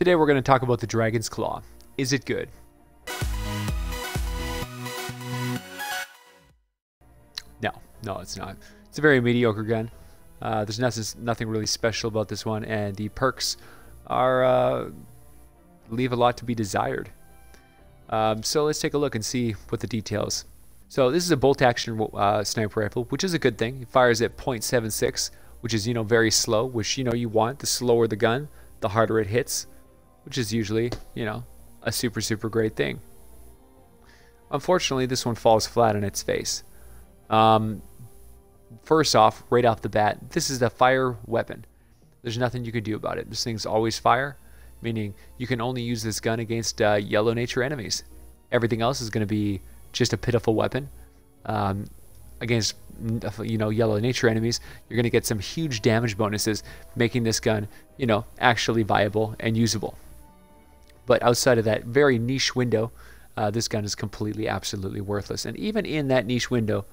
Today we're going to talk about the Dragon's Claw. Is it good? No, it's not. It's a very mediocre gun. There's nothing really special about this one, and the perks are leave a lot to be desired. So let's take a look and see what the details. So this is a bolt-action sniper rifle, which is a good thing. It fires at .76, which is very slow. Which you want. The slower the gun, the harder it hits, which is usually a super great thing. Unfortunately, this one falls flat on its face. First off, right off the bat, this is a fire weapon. There's nothing you can do about it. This thing's always fire, meaning you can only use this gun against yellow nature enemies. Everything else is going to be just a pitiful weapon. Against yellow nature enemies, you're going to get some huge damage bonuses, making this gun actually viable and usable. But outside of that very niche window, this gun is completely, absolutely worthless. And even in that niche window,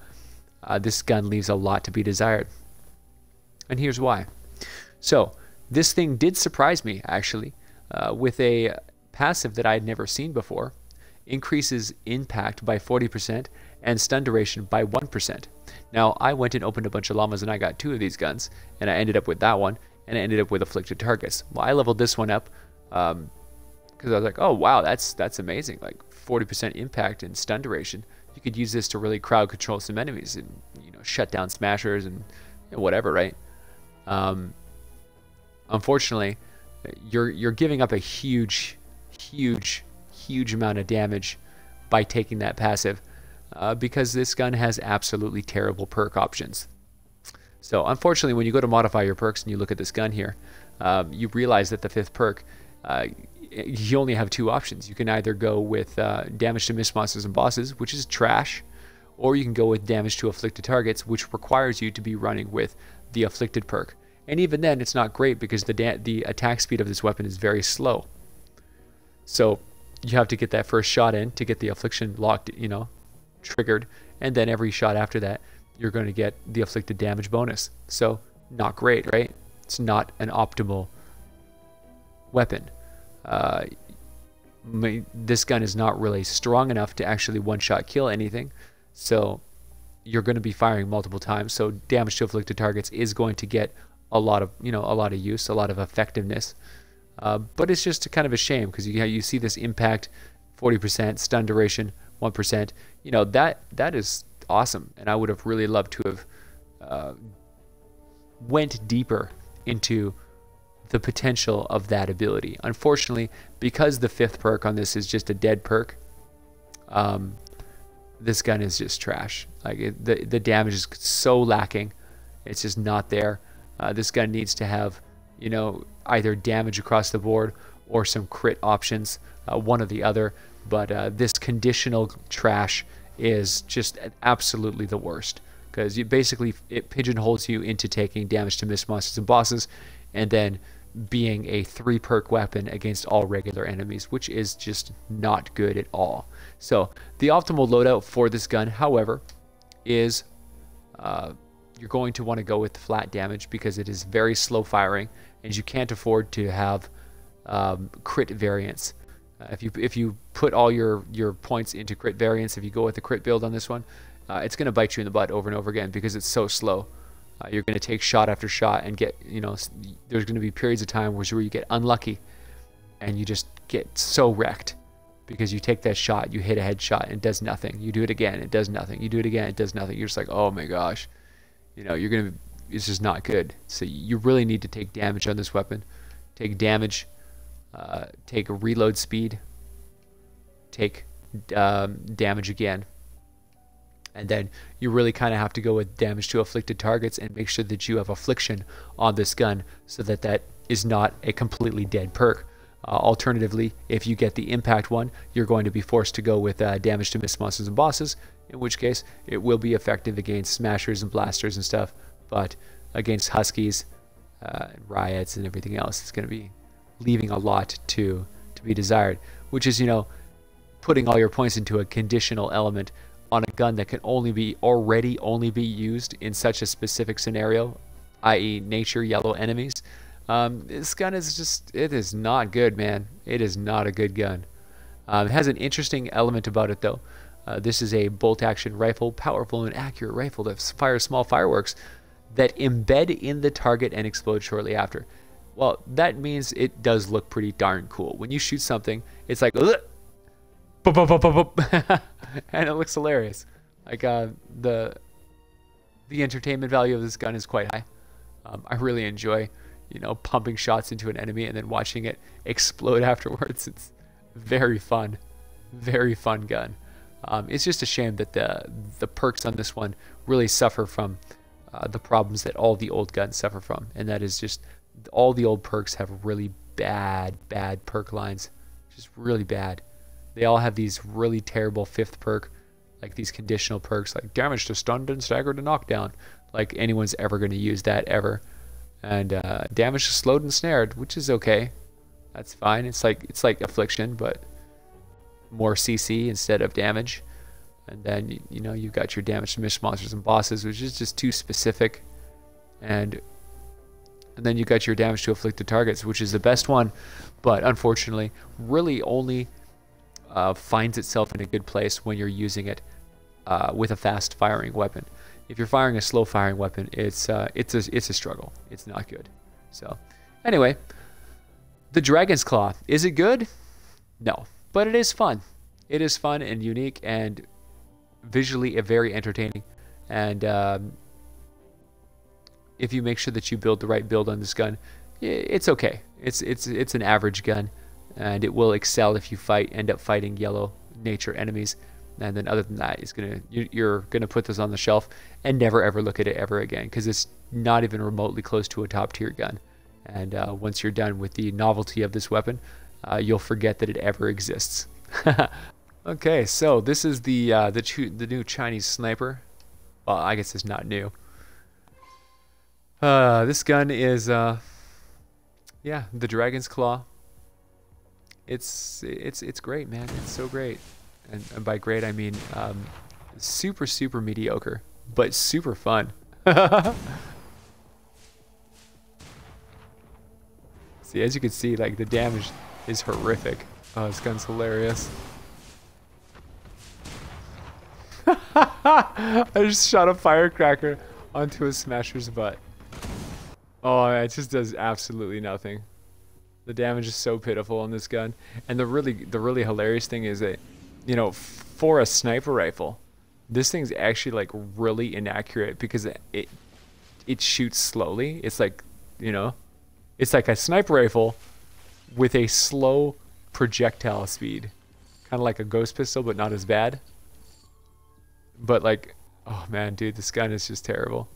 this gun leaves a lot to be desired. And here's why. So this thing did surprise me, actually, with a passive that I had never seen before. Increases impact by 40% and stun duration by 1%. Now, I went and opened a bunch of llamas and I got 2 of these guns, and I ended up with that one, and I ended up with afflicted targets. Well, I leveled this one up because I was like, oh wow, that's amazing, like 40% impact and stun duration. You could use this to really crowd control some enemies and shut down smashers and whatever, right? Unfortunately, you're giving up a huge amount of damage by taking that passive because this gun has absolutely terrible perk options. So unfortunately, when you go to modify your perks and you look at this gun here, you realize that the 5th perk, you only have 2 options. You can either go with damage to missed monsters and bosses, which is trash, or you can go with damage to afflicted targets, which requires you to be running with the afflicted perk. And even then, it's not great because the attack speed of this weapon is very slow. So you have to get that first shot in to get the affliction locked, triggered, and then every shot after that, you're going to get the afflicted damage bonus. So not great, right? It's not an optimal weapon. This gun is not really strong enough to actually one-shot kill anything, so you're going to be firing multiple times. So damage to afflicted targets is going to get a lot of use, a lot of effectiveness. But it's just kind of a shame because you see this impact, 40%, stun duration, 1%. That is awesome, and I would have really loved to have went deeper into the potential of that ability. Unfortunately, because the 5th perk on this is just a dead perk, this gun is just trash. Like the damage is so lacking. It's just not there. This gun needs to have either damage across the board or some crit options, one or the other. But this conditional trash is just absolutely the worst, because it pigeonholes you into taking damage to missed monsters and bosses, and then being a 3 perk weapon against all regular enemies, which is just not good at all. So the optimal loadout for this gun, however, is you're going to want to go with flat damage because it is very slow firing, and you can't afford to have crit variance. If you put all your points into crit variance, if you go with the crit build on this one, it's going to bite you in the butt over and over again because it's so slow. You're going to take shot after shot and get, there's going to be periods of time where you get unlucky and you just get so wrecked because you take that shot, you hit a headshot, and it does nothing. You do it again, it does nothing. You do it again, it does nothing. You're just like, oh my gosh, it's just not good. So you really need to take damage on this weapon. Take damage, take a reload speed, take damage again. And then you really kind of have to go with damage to afflicted targets and make sure that you have affliction on this gun so that that is not a completely dead perk. Alternatively, if you get the impact one, you're going to be forced to go with damage to missed monsters and bosses, in which case it will be effective against smashers and blasters and stuff, but against huskies, and riots and everything else, it's going to be leaving a lot to be desired, which is putting all your points into a conditional element on a gun that can only be used in such a specific scenario, i.e. nature yellow enemies. This gun is just, it is not good, man. It is not a good gun. It has an interesting element about it, though. This is a bolt-action rifle, powerful and accurate rifle that fires small fireworks that embed in the target and explode shortly after. Well, that means it does look pretty darn cool. When you shoot something, it's like, ugh! Boop, boop, boop, boop, boop. And it looks hilarious. Like the entertainment value of this gun is quite high. I really enjoy, you know, pumping shots into an enemy and then watching it explode afterwards. It's very fun gun. It's just a shame that the perks on this one really suffer from the problems that all the old guns suffer from, and that is just all the old perks have really bad perk lines, just really bad. They all have these really terrible fifth perk, like these conditional perks like damage to stunned and staggered to knockdown. Like anyone's ever going to use that ever. And damage to slowed and snared, which is okay. That's fine. It's like Affliction, but more CC instead of damage. And then you know you've got your damage to missed monsters and bosses, which is just too specific. And then you got your damage to afflicted targets, which is the best one, but unfortunately really only finds itself in a good place when you're using it with a fast firing weapon. If you're firing a slow firing weapon, it's a struggle. It's not good. So anyway, the Dragon's Claw, is it good? No, but it is fun. It is fun and unique and visually very entertaining. And if you make sure that you build the right build on this gun, it's okay. It's an average gun, and it will excel if you end up fighting yellow nature enemies. And then other than that, you're gonna put this on the shelf and never ever look at it ever again, because it's not even remotely close to a top tier gun. And once you're done with the novelty of this weapon, you'll forget that it ever exists. Okay, so this is the new Chinese sniper. Well, I guess it's not new. This gun is yeah, the Dragon's Claw. It's great, man. It's so great. And by great I mean super mediocre, but super fun. See, as you can see, like the damage is horrific. Oh, this gun's hilarious. I just shot a firecracker onto a smasher's butt. Oh, it just does absolutely nothing. The damage is so pitiful on this gun, and the really hilarious thing is that, you know, for a sniper rifle, this thing's actually like really inaccurate because it shoots slowly. It's like, you know, it's like a sniper rifle with a slow projectile speed, kind of like a ghost pistol, but not as bad. But like, oh man, dude, this gun is just terrible.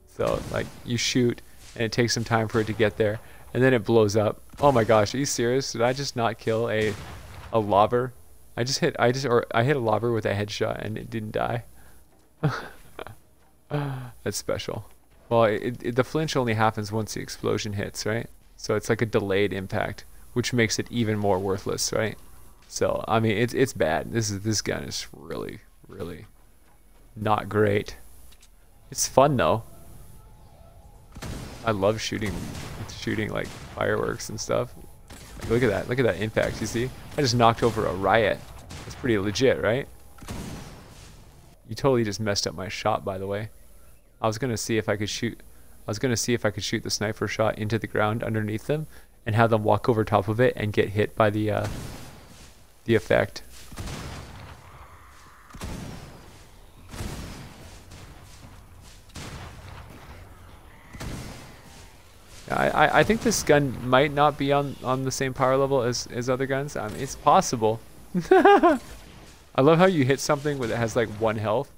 So like, you shoot and it takes some time for it to get there, and then it blows up. Oh my gosh, are you serious? Did I just not kill a lobber? I hit a lobber with a headshot and it didn't die. That's special. Well, the flinch only happens once the explosion hits, right? So it's like a delayed impact, which makes it even more worthless, right? So I mean, it's bad. This gun is really not great. It's fun though. I love shooting like fireworks and stuff. Like, look at that impact. You see, I just knocked over a riot. That's pretty legit, right? You totally just messed up my shot, by the way. I was gonna see if I could shoot the sniper shot into the ground underneath them and have them walk over top of it and get hit by the effect. I think this gun might not be on the same power level as other guns. I mean, it's possible. I love how you hit something where it has like 1 health,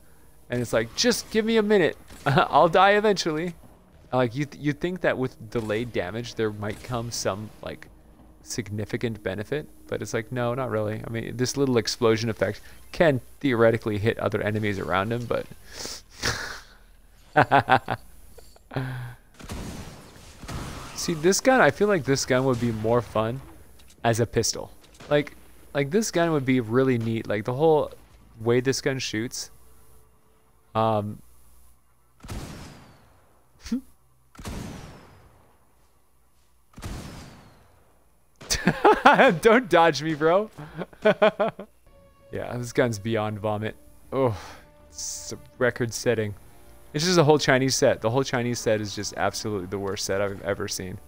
and it's like, just give me a minute, I'll die eventually. Like you think that with delayed damage there might come some like significant benefit, but it's like, no, not really. I mean, this little explosion effect can theoretically hit other enemies around him, but see, this gun, I feel like this gun would be more fun as a pistol. Like this gun would be really neat. Like the whole way this gun shoots. Don't dodge me, bro. Yeah, this gun's beyond vomit. Oh, it's record setting. It's just a whole Chinese set. The whole Chinese set is just absolutely the worst set I've ever seen.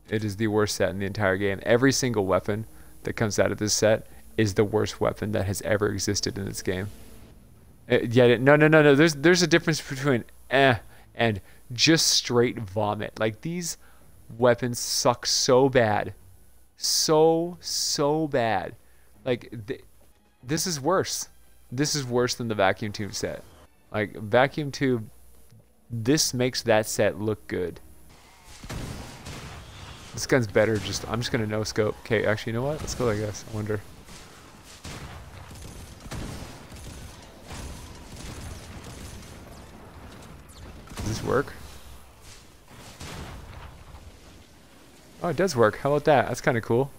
It is the worst set in the entire game. Every single weapon that comes out of this set is the worst weapon that has ever existed in this game. No. There's a difference between and just straight vomit. Like, these weapons suck so bad. So bad. Like, this is worse. This is worse than the vacuum tube set. Like, vacuum tube, this makes that set look good. This gun's better. I'm just gonna no scope. Okay, actually, you know what? Let's go like this. I wonder. Does this work? Oh, it does work. How about that? That's kind of cool.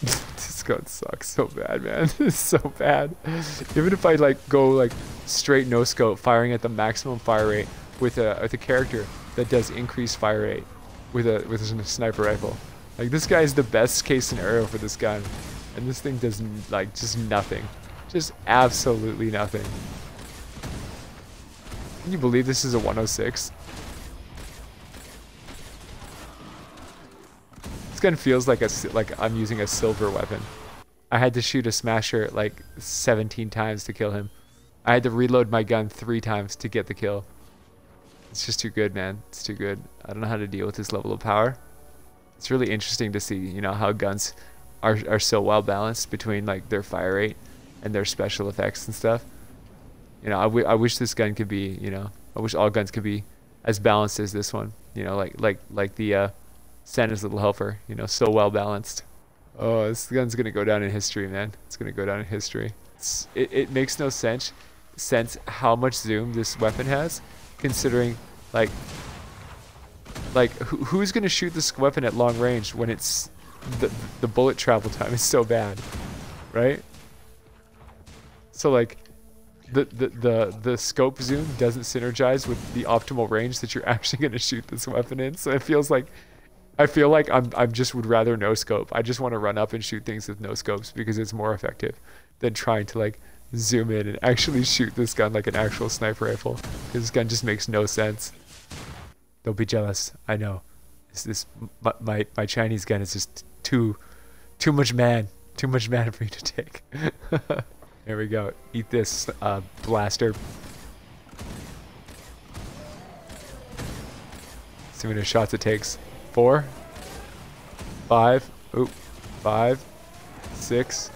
This gun sucks so bad, man. It's so bad. Even if I like go like straight no scope, firing at the maximum fire rate with a character that does increased fire rate with a sniper rifle. Like, this guy is the best case scenario for this gun, and this thing does like just nothing, just absolutely nothing. Can you believe this is a 106? This gun feels like I'm using a silver weapon. I had to shoot a smasher like 17 times to kill him. I had to reload my gun 3 times to get the kill. It's just too good, man. It's too good. I don't know how to deal with this level of power. It's really interesting to see, you know, how guns are so well balanced between like their fire rate and their special effects and stuff. You know, I wish this gun could be, you know, I wish all guns could be as balanced as this one. You know, like the Santa's Little Helper. You know, so well balanced. Oh, this gun's gonna go down in history, man. It's gonna go down in history. It makes no sense how much zoom this weapon has, considering like who's gonna shoot this weapon at long range when it's the bullet travel time is so bad, right? So like the scope zoom doesn't synergize with the optimal range that you're actually gonna shoot this weapon in. So it feels like I feel like I just would rather no scope. I just want to run up and shoot things with no scopes because it's more effective than trying to like zoom in and actually shoot this gun like an actual sniper rifle. This gun just makes no sense. Don't be jealous. I know. My Chinese gun is just too much man. Too much man for you to take. There we go. Eat this, blaster. See how many shots it takes. 4, 5, oop, 5, 6.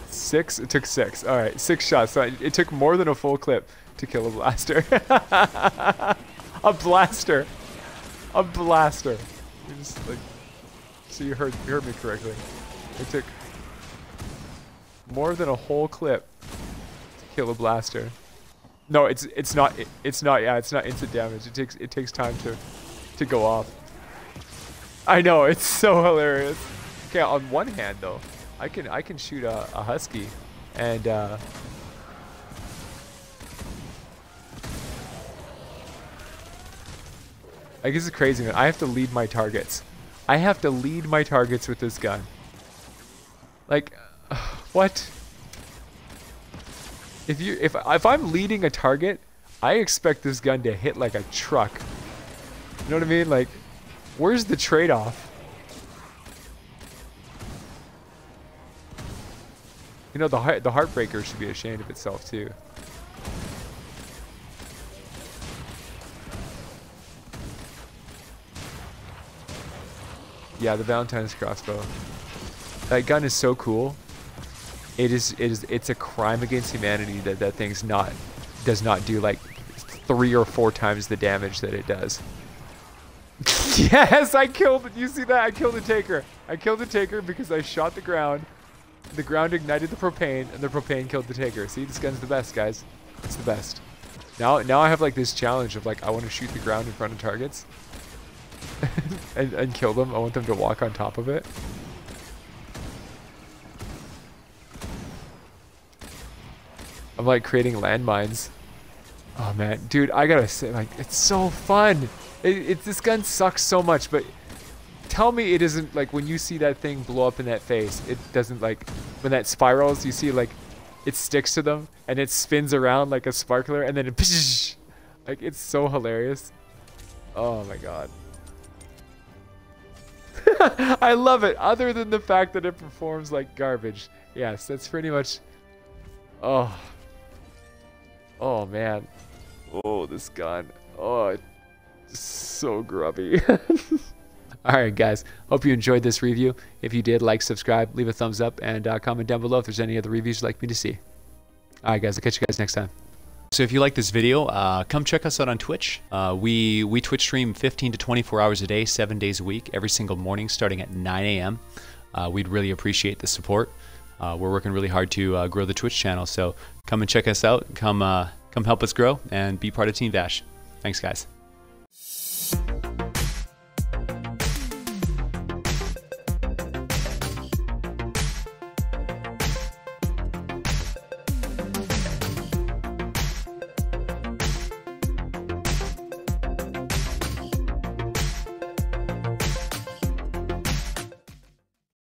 6? It took 6. Alright, 6 shots. So it took more than a full clip to kill a blaster. A blaster! A blaster! You just, like, so you heard me correctly. It took more than a whole clip to kill a blaster. No, it's not instant damage. It takes time to go off. I know, it's so hilarious. Okay, on one hand though, I can shoot a husky and I guess it's crazy, man. I have to lead my targets. I have to lead my targets with this gun. Like, what? If I'm leading a target, I expect this gun to hit like a truck. You know what I mean? Like, where's the trade-off? You know, the Heartbreaker should be ashamed of itself too. Yeah, the Valentine's crossbow. That gun is so cool. It's a crime against humanity that thing's does not do like 3 or 4 times the damage that it does. Yes, I killed it. You see that? I killed the taker. I killed the taker because I shot the ground. The ground ignited the propane, and the propane killed the taker. See, this gun's the best, guys. It's the best. Now I have like this challenge of like I want to shoot the ground in front of targets and kill them. I want them to walk on top of it. I'm like creating landmines. Oh man, dude, I gotta say, like, it's so fun. This gun sucks so much, but tell me it isn't like when you see that thing blow up in that face, it doesn't like when that spirals, you see like it sticks to them and it spins around like a sparkler and then it like it's so hilarious. Oh my god. I love it, other than the fact that it performs like garbage. Yes, that's pretty much. Oh man. Oh, this gun. Oh, it's so grubby. Alright guys, hope you enjoyed this review. If you did, like, subscribe, leave a thumbs up, and comment down below if there's any other reviews you'd like me to see. Alright guys, I'll catch you guys next time. So if you like this video, come check us out on Twitch. We Twitch stream 15 to 24 hours a day, 7 days a week, every single morning starting at 9 a.m. We'd really appreciate the support. We're working really hard to grow the Twitch channel, so come and check us out. Come help us grow and be part of TeamVASH. Thanks guys.